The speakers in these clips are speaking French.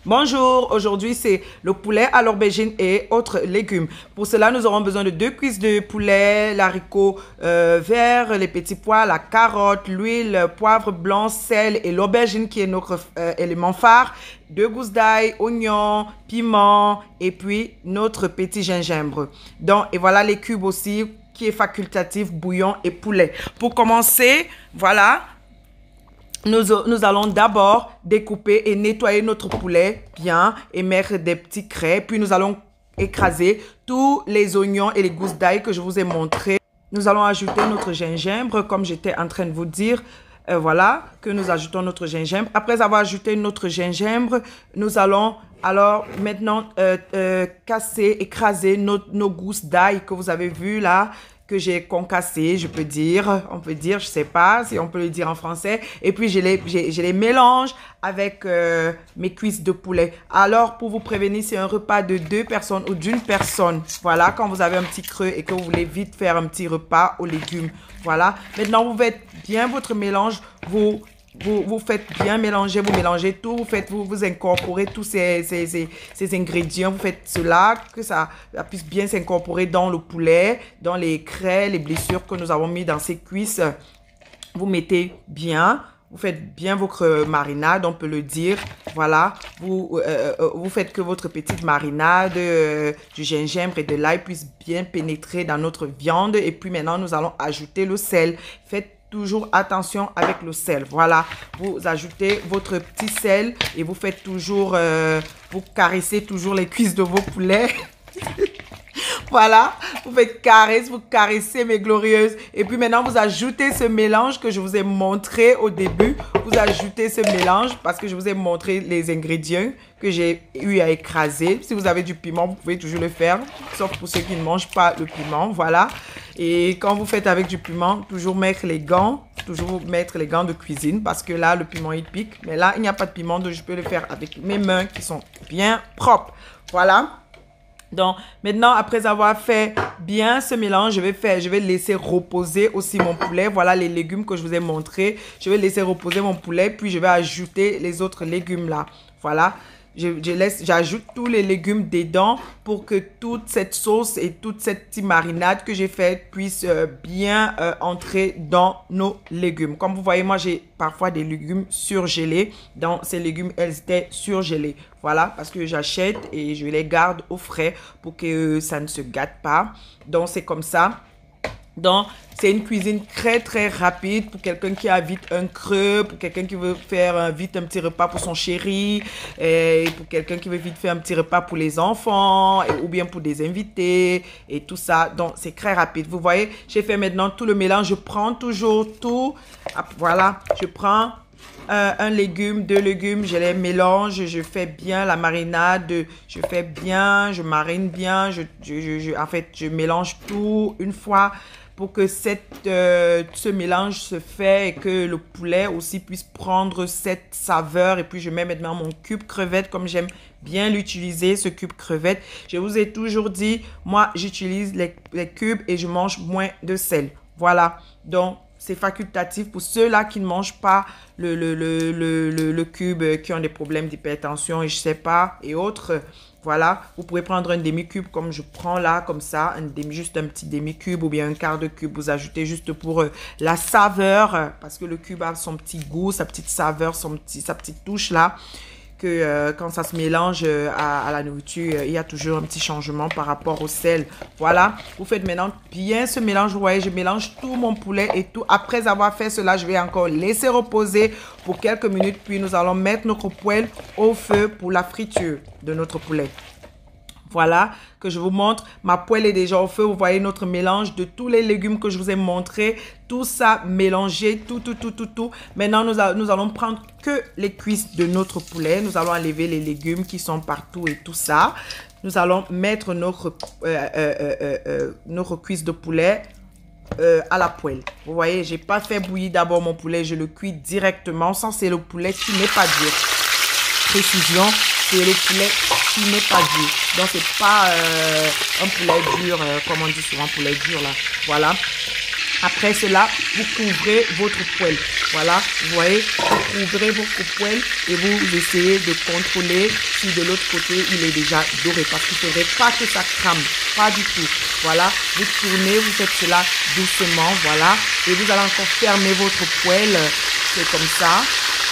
Bonjour, aujourd'hui c'est le poulet à l'aubergine et autres légumes. Pour cela, nous aurons besoin de 2 cuisses de poulet, l'haricot vert, les petits pois, la carotte, l'huile, poivre blanc, sel et l'aubergine qui est notre élément phare. 2 gousses d'ail, oignons, piment et puis notre petit gingembre. Donc, et voilà les cubes aussi qui est facultatif, bouillon et poulet. Pour commencer, voilà. Nous allons d'abord découper et nettoyer notre poulet bien et mettre des petits craies. Puis nous allons écraser tous les oignons et les gousses d'ail que je vous ai montré. Nous allons ajouter notre gingembre comme j'étais en train de vous dire. Voilà, que nous ajoutons notre gingembre. Après avoir ajouté notre gingembre, nous allons alors maintenant casser, écraser nos gousses d'ail que vous avez vues là, que j'ai concassé, je peux dire, on peut dire, je sais pas si on peut le dire en français. Et puis, je les mélange avec mes cuisses de poulet. Alors, pour vous prévenir, c'est un repas de 2 personnes ou d'une personne. Voilà, quand vous avez un petit creux et que vous voulez vite faire un petit repas aux légumes. Voilà. Maintenant, vous faites bien votre mélange. Vous faites bien mélanger, vous mélangez tout, vous incorporez tous ces ingrédients, vous faites cela, que ça puisse bien s'incorporer dans le poulet, dans les craies, les blessures que nous avons mis dans ces cuisses. Vous mettez bien, vous faites bien votre marinade, on peut le dire. Voilà, vous faites que votre petite marinade du gingembre et de l'ail puisse bien pénétrer dans notre viande. Et puis maintenant, nous allons ajouter le sel. Faites toujours attention avec le sel. Voilà, vous ajoutez votre petit sel et vous faites toujours, vous caressez toujours les cuisses de vos poulets. Voilà, vous caressez mes glorieuses. Et puis maintenant, vous ajoutez ce mélange que je vous ai montré au début. Vous ajoutez ce mélange parce que je vous ai montré les ingrédients que j'ai eu à écraser. Si vous avez du piment, vous pouvez toujours le faire, sauf pour ceux qui ne mangent pas le piment. Voilà. Et quand vous faites avec du piment, toujours mettre les gants de cuisine parce que là, le piment, il pique. Mais là, il n'y a pas de piment, donc je peux le faire avec mes mains qui sont bien propres. Voilà. Donc, maintenant, après avoir fait bien ce mélange, je vais laisser reposer aussi mon poulet. Voilà les légumes que je vous ai montrés. Je vais laisser reposer mon poulet, puis je vais ajouter les autres légumes là. Voilà. J'ajoute tous les légumes dedans pour que toute cette sauce et toute cette petite marinade que j'ai faite puisse bien entrer dans nos légumes. Comme vous voyez, moi, j'ai parfois des légumes surgelés. Dans ces légumes, elles étaient surgelées. Voilà, parce que j'achète et je les garde au frais pour que ça ne se gâte pas. Donc, c'est comme ça. Donc, c'est une cuisine très, très rapide pour quelqu'un qui a vite un creux, pour quelqu'un qui veut faire vite un petit repas pour son chéri, et pour quelqu'un qui veut vite faire un petit repas pour les enfants, ou bien pour des invités, et tout ça. Donc, c'est très rapide. Vous voyez, j'ai fait maintenant tout le mélange. Je prends toujours tout. Voilà, je prends un légume, 2 légumes, je les mélange, je fais bien la marinade, je marine bien, en fait, je mélange tout une fois pour que ce mélange se fait et que le poulet aussi puisse prendre cette saveur. Et puis, je mets maintenant mon cube crevette comme j'aime bien l'utiliser, ce cube crevette. Je vous ai toujours dit, moi, j'utilise les cubes et je mange moins de sel. Voilà, donc c'est facultatif pour ceux-là qui ne mangent pas le cube, qui ont des problèmes d'hypertension et je sais pas, et autres. Voilà, vous pouvez prendre un demi-cube comme je prends là, comme ça, juste un petit demi-cube ou bien un quart de cube. Vous ajoutez juste pour la saveur, parce que le cube a son petit goût, sa petite saveur, sa petite touche là. Que quand ça se mélange à la nourriture, il y a toujours un petit changement par rapport au sel. Voilà, vous faites maintenant bien ce mélange. Vous voyez, je mélange tout mon poulet et tout. Après avoir fait cela, je vais encore laisser reposer pour quelques minutes. Puis nous allons mettre notre poêle au feu pour la friture de notre poulet. Voilà, que je vous montre. Ma poêle est déjà au feu. Vous voyez notre mélange de tous les légumes que je vous ai montré. Tout ça mélangé, tout. Maintenant, nous allons prendre que les cuisses de notre poulet. Nous allons enlever les légumes qui sont partout et tout ça. Nous allons mettre notre cuisse de poulet à la poêle. Vous voyez, j'ai pas fait bouillir d'abord mon poulet. Je le cuis directement. Ça, c'est le poulet qui n'est pas dur. Précision. C'est le poulet qui n'est pas dur. Donc, c'est pas un poulet dur, comme on dit souvent, poulet dur là. Voilà. Après cela, vous couvrez votre poêle. Voilà, vous voyez, vous couvrez votre poêle et vous essayez de contrôler si de l'autre côté, il est déjà doré. Parce qu'il ne faudrait pas que ça crame, pas du tout. Voilà, vous tournez, vous faites cela doucement, voilà. Et vous allez encore fermer votre poêle, c'est comme ça.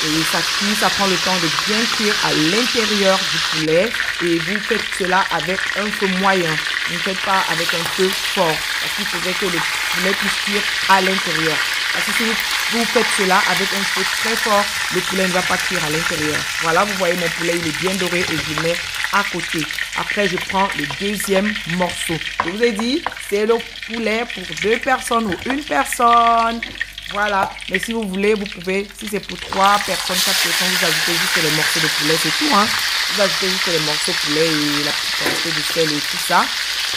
Et ça cuit, ça prend le temps de bien cuire à l'intérieur du poulet. Et vous faites cela avec un feu moyen. Vous ne faites pas avec un feu fort. Parce qu'il faudrait que le poulet puisse cuire à l'intérieur. Parce que si vous faites cela avec un feu très fort, le poulet ne va pas cuire à l'intérieur. Voilà, vous voyez mon poulet, il est bien doré et je le mets à côté. Après, je prends le deuxième morceau. Je vous ai dit, c'est le poulet pour 2 personnes ou 1 personne. Voilà, mais si vous voulez, vous pouvez, si c'est pour 3 personnes, 4 personnes, vous ajoutez juste les morceaux de poulet, c'est tout, hein. Vous ajoutez juste les morceaux de poulet et la petite quantité de sel et tout ça.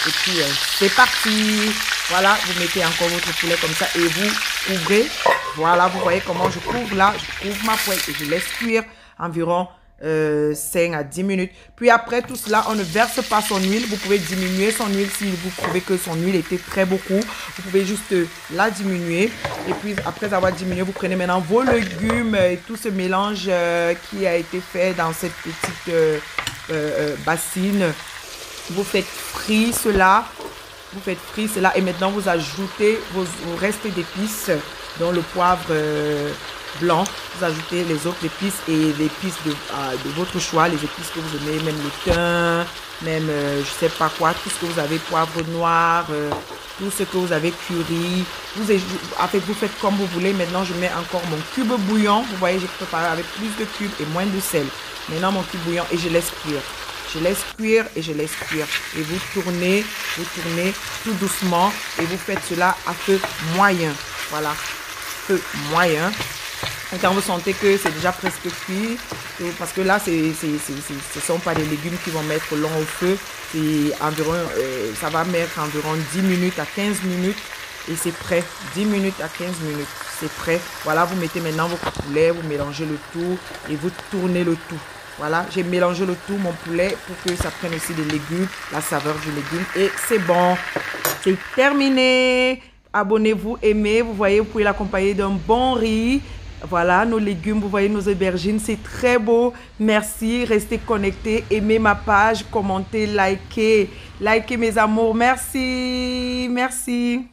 Et puis, c'est parti. Voilà, vous mettez encore votre poulet comme ça et vous couvrez. Voilà, vous voyez comment je couvre là. Je couvre ma poêle et je laisse cuire environ 5 à 10 minutes. Puis après tout cela, on ne verse pas son huile. Vous pouvez diminuer son huile si vous trouvez que son huile était très beaucoup. Vous pouvez juste la diminuer. Et puis après avoir diminué, vous prenez maintenant vos légumes et tout ce mélange qui a été fait dans cette petite bassine. Vous faites frire cela. Vous faites frire cela et maintenant vous ajoutez vos restes d'épices, dont le poivre blanc. Vous ajoutez les autres épices et l'épice de votre choix, les épices que vous aimez, même le thym, même je sais pas quoi, tout ce que vous avez, poivre noir, tout ce que vous avez, curry. Vous faites comme vous voulez. Maintenant, je mets encore mon cube bouillon. Vous voyez, j'ai préparé avec plus de cubes et moins de sel. Maintenant, mon cube bouillon et je laisse cuire. Je laisse cuire et je laisse cuire. Et vous tournez tout doucement et vous faites cela à feu moyen. Voilà, feu moyen. Et quand vous sentez que c'est déjà presque cuit, parce que là, ce ne sont pas des légumes qui vont mettre long au feu. Environ, ça va mettre environ 10 minutes à 15 minutes et c'est prêt. 10 minutes à 15 minutes, c'est prêt. Voilà, vous mettez maintenant votre poulet, vous mélangez le tout et vous tournez le tout. Voilà, j'ai mélangé le tout, mon poulet, pour que ça prenne aussi des légumes, la saveur du légume. Et c'est bon, c'est terminé. Abonnez-vous, aimez. Vous voyez, vous pouvez l'accompagner d'un bon riz. Voilà, nos légumes, vous voyez nos aubergines, c'est très beau. Merci, restez connectés, aimez ma page, commentez, likez. Likez mes amours, merci, merci.